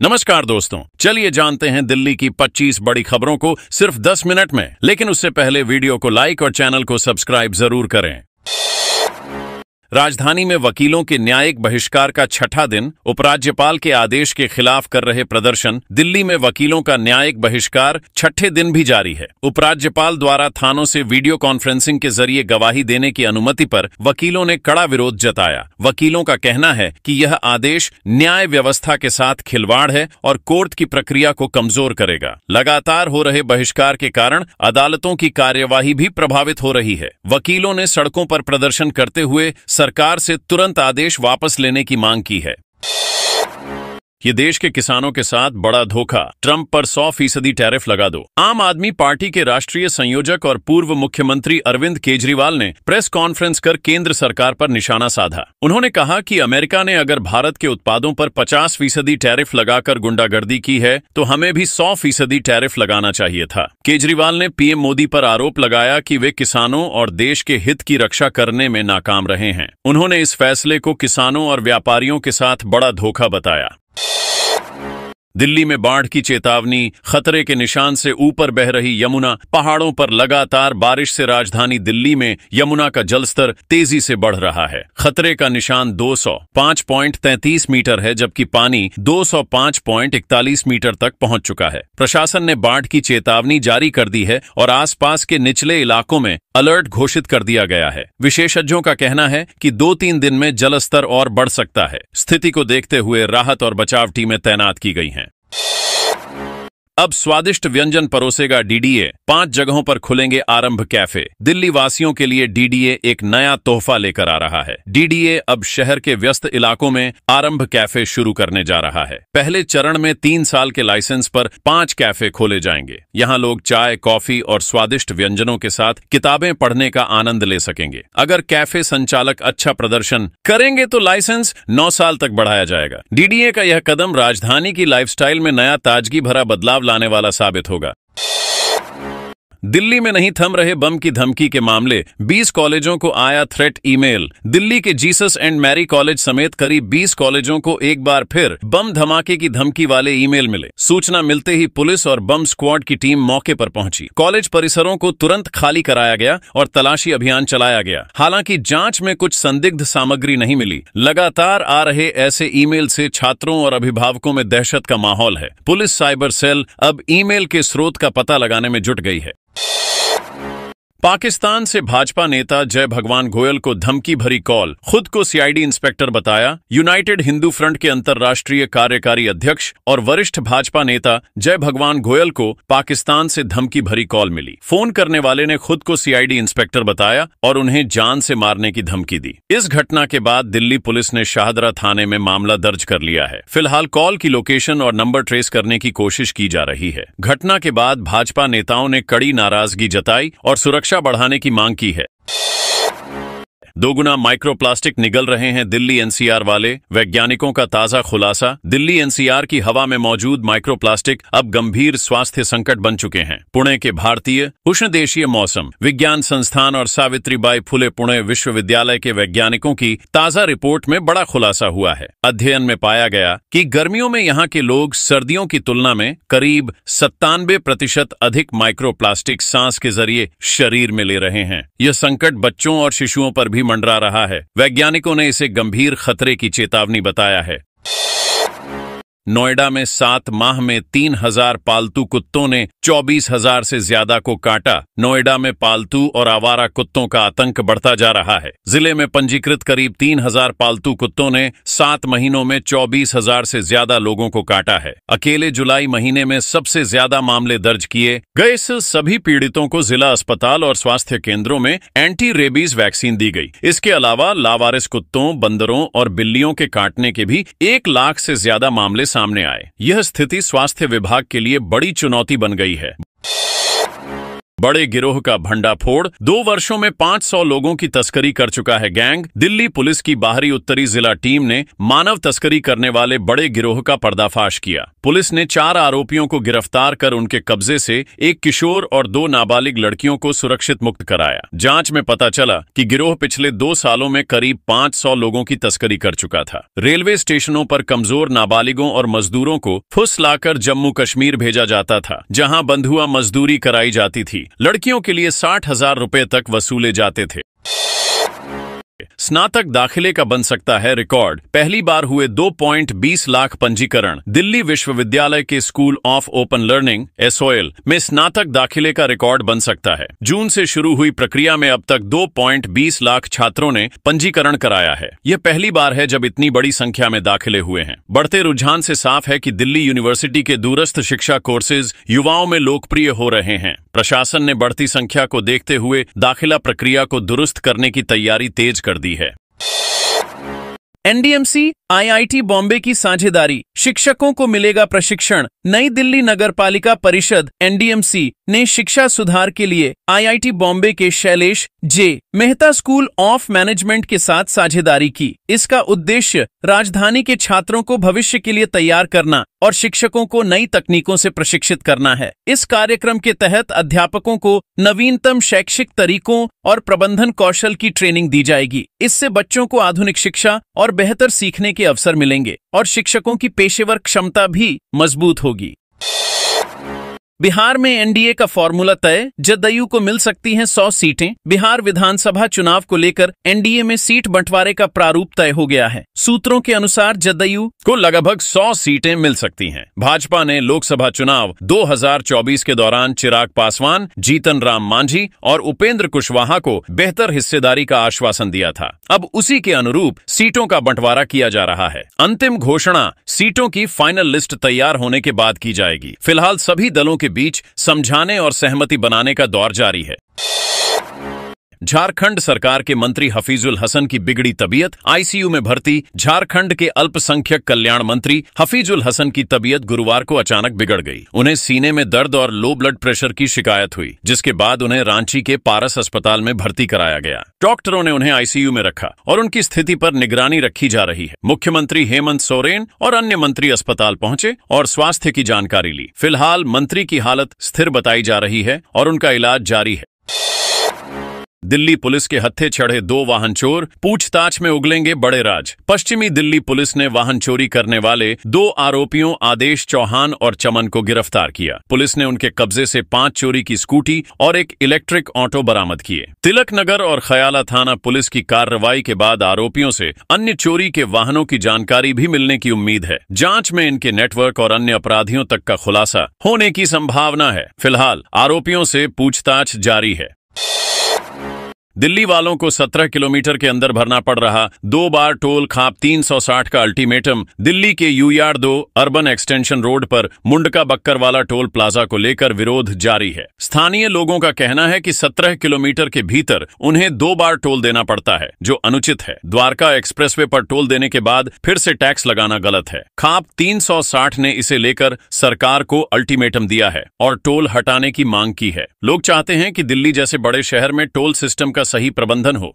नमस्कार दोस्तों, चलिए जानते हैं दिल्ली की 25 बड़ी खबरों को सिर्फ 10 मिनट में। लेकिन उससे पहले वीडियो को लाइक और चैनल को सब्सक्राइब जरूर करें। राजधानी में वकीलों के न्यायिक बहिष्कार का छठा दिन। उपराज्यपाल के आदेश के खिलाफ कर रहे प्रदर्शन। दिल्ली में वकीलों का न्यायिक बहिष्कार छठे दिन भी जारी है। उपराज्यपाल द्वारा थानों से वीडियो कॉन्फ्रेंसिंग के जरिए गवाही देने की अनुमति पर वकीलों ने कड़ा विरोध जताया। वकीलों का कहना है कि यह आदेश न्याय व्यवस्था के साथ खिलवाड़ है और कोर्ट की प्रक्रिया को कमजोर करेगा। लगातार हो रहे बहिष्कार के कारण अदालतों की कार्यवाही भी प्रभावित हो रही है। वकीलों ने सड़कों पर प्रदर्शन करते हुए सरकार से तुरंत आदेश वापस लेने की मांग की है। ये देश के किसानों के साथ बड़ा धोखा, ट्रंप पर 100% टैरिफ लगा दो। आम आदमी पार्टी के राष्ट्रीय संयोजक और पूर्व मुख्यमंत्री अरविंद केजरीवाल ने प्रेस कॉन्फ्रेंस कर केंद्र सरकार पर निशाना साधा। उन्होंने कहा कि अमेरिका ने अगर भारत के उत्पादों पर 50% टैरिफ लगाकर गुंडागर्दी की है तो हमें भी 100% टैरिफ लगाना चाहिए था। केजरीवाल ने पीएम मोदी पर आरोप लगाया कि वे किसानों और देश के हित की रक्षा करने में नाकाम रहे हैं। उन्होंने इस फैसले को किसानों और व्यापारियों के साथ बड़ा धोखा बताया। दिल्ली में बाढ़ की चेतावनी। खतरे के निशान से ऊपर बह रही यमुना। पहाड़ों पर लगातार बारिश से राजधानी दिल्ली में यमुना का जलस्तर तेजी से बढ़ रहा है। खतरे का निशान 205.33 मीटर है, जबकि पानी 205.41 मीटर तक पहुंच चुका है। प्रशासन ने बाढ़ की चेतावनी जारी कर दी है और आसपास के निचले इलाकों में अलर्ट घोषित कर दिया गया है। विशेषज्ञों का कहना है कि 2-3 दिन में जलस्तर और बढ़ सकता है। स्थिति को देखते हुए राहत और बचाव टीमें तैनात की गई हैं। अब स्वादिष्ट व्यंजन परोसेगा डीडीए। 5 जगहों पर खुलेंगे आरंभ कैफे। दिल्ली वासियों के लिए डीडीए एक नया तोहफा लेकर आ रहा है। डीडीए अब शहर के व्यस्त इलाकों में आरंभ कैफे शुरू करने जा रहा है। पहले चरण में 3 साल के लाइसेंस पर 5 कैफे खोले जाएंगे। यहां लोग चाय, कॉफी और स्वादिष्ट व्यंजनों के साथ किताबें पढ़ने का आनंद ले सकेंगे। अगर कैफे संचालक अच्छा प्रदर्शन करेंगे तो लाइसेंस 9 साल तक बढ़ाया जाएगा। डीडीए का यह कदम राजधानी की लाइफस्टाइल में नया ताजगी भरा बदलाव लाने वाला साबित होगा। दिल्ली में नहीं थम रहे बम की धमकी के मामले। 20 कॉलेजों को आया थ्रेट ईमेल। दिल्ली के जीसस एंड मैरी कॉलेज समेत करीब 20 कॉलेजों को एक बार फिर बम धमाके की धमकी वाले ईमेल मिले। सूचना मिलते ही पुलिस और बम स्क्वाड की टीम मौके पर पहुंची। कॉलेज परिसरों को तुरंत खाली कराया गया और तलाशी अभियान चलाया गया। हालांकि जांच में कुछ संदिग्ध सामग्री नहीं मिली। लगातार आ रहे ऐसे ईमेल से छात्रों और अभिभावकों में दहशत का माहौल है। पुलिस साइबर सेल अब ईमेल के स्रोत का पता लगाने में जुट गई है। पाकिस्तान से भाजपा नेता जय भगवान गोयल को धमकी भरी कॉल। खुद को सीआईडी इंस्पेक्टर बताया। यूनाइटेड हिंदू फ्रंट के अंतर्राष्ट्रीय कार्यकारी अध्यक्ष और वरिष्ठ भाजपा नेता जय भगवान गोयल को पाकिस्तान से धमकी भरी कॉल मिली। फोन करने वाले ने खुद को सीआईडी इंस्पेक्टर बताया और उन्हें जान से मारने की धमकी दी। इस घटना के बाद दिल्ली पुलिस ने शाहदरा थाने में मामला दर्ज कर लिया है। फिलहाल कॉल की लोकेशन और नंबर ट्रेस करने की कोशिश की जा रही है। घटना के बाद भाजपा नेताओं ने कड़ी नाराजगी जताई और सुरक्षा बढ़ाने की मांग की है। दोगुना माइक्रोप्लास्टिक निगल रहे हैं दिल्ली एनसीआर वाले। वैज्ञानिकों का ताजा खुलासा। दिल्ली एनसीआर की हवा में मौजूद माइक्रोप्लास्टिक अब गंभीर स्वास्थ्य संकट बन चुके हैं। पुणे के भारतीय उष्णदेशीय मौसम विज्ञान संस्थान और सावित्रीबाई फुले पुणे विश्वविद्यालय के वैज्ञानिकों की ताजा रिपोर्ट में बड़ा खुलासा हुआ है। अध्ययन में पाया गया कि गर्मियों में यहाँ के लोग सर्दियों की तुलना में करीब 97% अधिक माइक्रोप्लास्टिक सांस के जरिए शरीर में ले रहे हैं। यह संकट बच्चों और शिशुओं पर भी मंडरा रहा है। वैज्ञानिकों ने इसे गंभीर खतरे की चेतावनी बताया है। नोएडा में 7 माह में 3000 पालतू कुत्तों ने 24,000 से ज्यादा को काटा। नोएडा में पालतू और आवारा कुत्तों का आतंक बढ़ता जा रहा है। जिले में पंजीकृत करीब 3000 पालतू कुत्तों ने 7 महीनों में 24,000 से ज्यादा लोगों को काटा है। अकेले जुलाई महीने में सबसे ज्यादा मामले दर्ज किए गए। सभी पीड़ितों को जिला अस्पताल और स्वास्थ्य केंद्रों में एंटी रेबीज वैक्सीन दी गई। इसके अलावा लावारिस कुत्तों, बंदरों और बिल्लियों के काटने के भी 1 लाख से ज्यादा मामले सामने आए। यह स्थिति स्वास्थ्य विभाग के लिए बड़ी चुनौती बन गई है। बड़े गिरोह का भंडाफोड़, 2 वर्षों में 500 लोगों की तस्करी कर चुका है गैंग। दिल्ली पुलिस की बाहरी उत्तरी जिला टीम ने मानव तस्करी करने वाले बड़े गिरोह का पर्दाफाश किया। पुलिस ने 4 आरोपियों को गिरफ्तार कर उनके कब्जे से एक किशोर और 2 नाबालिग लड़कियों को सुरक्षित मुक्त कराया। जांच में पता चला कि गिरोह पिछले 2 सालों में करीब 500 लोगों की तस्करी कर चुका था। रेलवे स्टेशनों पर कमजोर नाबालिगों और मजदूरों को फुसलाकर जम्मू कश्मीर भेजा जाता था, जहां बंधुआ मजदूरी कराई जाती थी। लड़कियों के लिए 60,000 रुपए तक वसूले जाते थे। स्नातक दाखिले का बन सकता है रिकॉर्ड, पहली बार हुए 2.20 लाख पंजीकरण। दिल्ली विश्वविद्यालय के school of open learning (SOL) में स्नातक दाखिले का रिकॉर्ड बन सकता है। जून से शुरू हुई प्रक्रिया में अब तक 2.20 लाख छात्रों ने पंजीकरण कराया है। यह पहली बार है जब इतनी बड़ी संख्या में दाखिले हुए हैं। बढ़ते रुझान से साफ है कि दिल्ली यूनिवर्सिटी के दूरस्थ शिक्षा कोर्सेज युवाओं में लोकप्रिय हो रहे हैं। प्रशासन ने बढ़ती संख्या को देखते हुए दाखिला प्रक्रिया को दुरुस्त करने की तैयारी तेज कर दी है। एनडीएमसी आईआईटी बॉम्बे की साझेदारी, शिक्षकों को मिलेगा प्रशिक्षण। नई दिल्ली नगरपालिका परिषद एनडीएमसी ने शिक्षा सुधार के लिए आईआईटी बॉम्बे के शैलेश जे मेहता स्कूल ऑफ मैनेजमेंट के साथ साझेदारी की। इसका उद्देश्य राजधानी के छात्रों को भविष्य के लिए तैयार करना और शिक्षकों को नई तकनीकों से प्रशिक्षित करना है। इस कार्यक्रम के तहत अध्यापकों को नवीनतम शैक्षिक तरीकों और प्रबंधन कौशल की ट्रेनिंग दी जाएगी। इससे बच्चों को आधुनिक शिक्षा और बेहतर सीखने के अवसर मिलेंगे और शिक्षकों की पेशेवर क्षमता भी मजबूत होगी। बिहार में एनडीए का फॉर्मूला तय, जदयू को मिल सकती हैं 100 सीटें। बिहार विधानसभा चुनाव को लेकर एनडीए में सीट बंटवारे का प्रारूप तय हो गया है। सूत्रों के अनुसार जदयू को लगभग 100 सीटें मिल सकती हैं। भाजपा ने लोकसभा चुनाव 2024 के दौरान चिराग पासवान, जीतन राम मांझी और उपेंद्र कुशवाहा को बेहतर हिस्सेदारी का आश्वासन दिया था। अब उसी के अनुरूप सीटों का बंटवारा किया जा रहा है। अंतिम घोषणा सीटों की फाइनल लिस्ट तैयार होने के बाद की जाएगी। फिलहाल सभी दलों के बीच समझाने और सहमति बनाने का दौर जारी है। झारखंड सरकार के मंत्री हफीजुल हसन की बिगड़ी तबीयत, आईसीयू में भर्ती। झारखंड के अल्पसंख्यक कल्याण मंत्री हफीजुल हसन की तबीयत गुरुवार को अचानक बिगड़ गई। उन्हें सीने में दर्द और लो ब्लड प्रेशर की शिकायत हुई, जिसके बाद उन्हें रांची के पारस अस्पताल में भर्ती कराया गया। डॉक्टरों ने उन्हें आईसीयू में रखा और उनकी स्थिति पर निगरानी रखी जा रही है। मुख्यमंत्री हेमंत सोरेन और अन्य मंत्री अस्पताल पहुंचे और स्वास्थ्य की जानकारी ली। फिलहाल मंत्री की हालत स्थिर बताई जा रही है और उनका इलाज जारी है। दिल्ली पुलिस के हत्थे चढ़े 2 वाहन चोर, पूछताछ में उगलेंगे बड़े राज। पश्चिमी दिल्ली पुलिस ने वाहन चोरी करने वाले 2 आरोपियों आदेश चौहान और चमन को गिरफ्तार किया। पुलिस ने उनके कब्जे से 5 चोरी की स्कूटी और एक इलेक्ट्रिक ऑटो बरामद किए। तिलक नगर और खयाला थाना पुलिस की कार्रवाई के बाद आरोपियों से अन्य चोरी के वाहनों की जानकारी भी मिलने की उम्मीद है। जांच में इनके नेटवर्क और अन्य अपराधियों तक का खुलासा होने की संभावना है। फिलहाल आरोपियों से पूछताछ जारी है। दिल्ली वालों को 17 किलोमीटर के अंदर भरना पड़ रहा 2 बार टोल खाप 360 का अल्टीमेटम। दिल्ली के यूआर 2 अर्बन एक्सटेंशन रोड पर मुंडका बक्करवाला टोल प्लाजा को लेकर विरोध जारी है। स्थानीय लोगों का कहना है कि 17 किलोमीटर के भीतर उन्हें 2 बार टोल देना पड़ता है, जो अनुचित है। द्वारका एक्सप्रेसवे पर टोल देने के बाद फिर से टैक्स लगाना गलत है। खाप 360 ने इसे लेकर सरकार को अल्टीमेटम दिया है और टोल हटाने की मांग की है। लोग चाहते हैं कि दिल्ली जैसे बड़े शहर में टोल सिस्टम का सही प्रबंधन हो।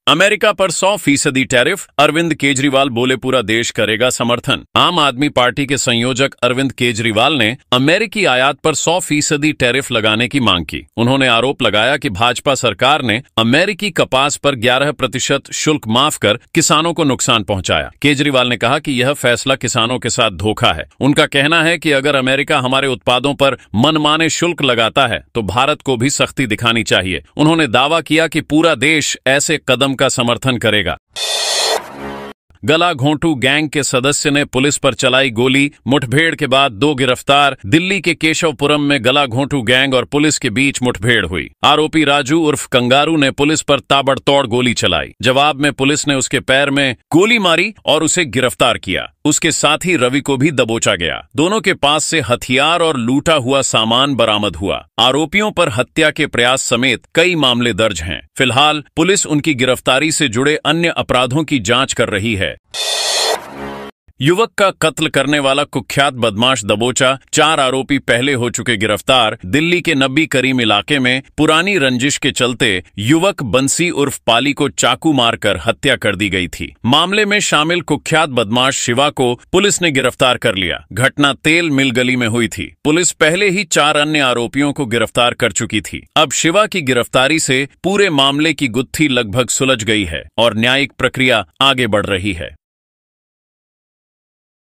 अमेरिका पर 100% टैरिफ, अरविंद केजरीवाल बोले पूरा देश करेगा समर्थन। आम आदमी पार्टी के संयोजक अरविंद केजरीवाल ने अमेरिकी आयात पर 100% टैरिफ लगाने की मांग की। उन्होंने आरोप लगाया कि भाजपा सरकार ने अमेरिकी कपास पर 11% शुल्क माफ कर किसानों को नुकसान पहुंचाया। केजरीवाल ने कहा कि यह फैसला किसानों के साथ धोखा है। उनका कहना है कि अगर अमेरिका हमारे उत्पादों पर मनमाने शुल्क लगाता है तो भारत को भी सख्ती दिखानी चाहिए। उन्होंने दावा किया कि पूरा देश ऐसे कदम का समर्थन करेगा। गला घोंटू गैंग के सदस्य ने पुलिस पर चलाई गोली, मुठभेड़ के बाद 2 गिरफ्तार। दिल्ली के केशवपुरम में गला घोंटू गैंग और पुलिस के बीच मुठभेड़ हुई। आरोपी राजू उर्फ कंगारू ने पुलिस पर ताबड़तोड़ गोली चलाई। जवाब में पुलिस ने उसके पैर में गोली मारी और उसे गिरफ्तार किया। उसके साथी रवि को भी दबोचा गया। दोनों के पास से हथियार और लूटा हुआ सामान बरामद हुआ। आरोपियों पर हत्या के प्रयास समेत कई मामले दर्ज हैं। फिलहाल पुलिस उनकी गिरफ्तारी से जुड़े अन्य अपराधों की जांच कर रही है। युवक का कत्ल करने वाला कुख्यात बदमाश दबोचा 4 आरोपी पहले हो चुके गिरफ्तार। दिल्ली के नबी करीम इलाके में पुरानी रंजिश के चलते युवक बंसी उर्फ पाली को चाकू मारकर हत्या कर दी गई थी। मामले में शामिल कुख्यात बदमाश शिवा को पुलिस ने गिरफ्तार कर लिया। घटना तेल मिल गली में हुई थी। पुलिस पहले ही 4 अन्य आरोपियों को गिरफ्तार कर चुकी थी। अब शिवा की गिरफ्तारी से पूरे मामले की गुत्थी लगभग सुलझ गई है और न्यायिक प्रक्रिया आगे बढ़ रही है।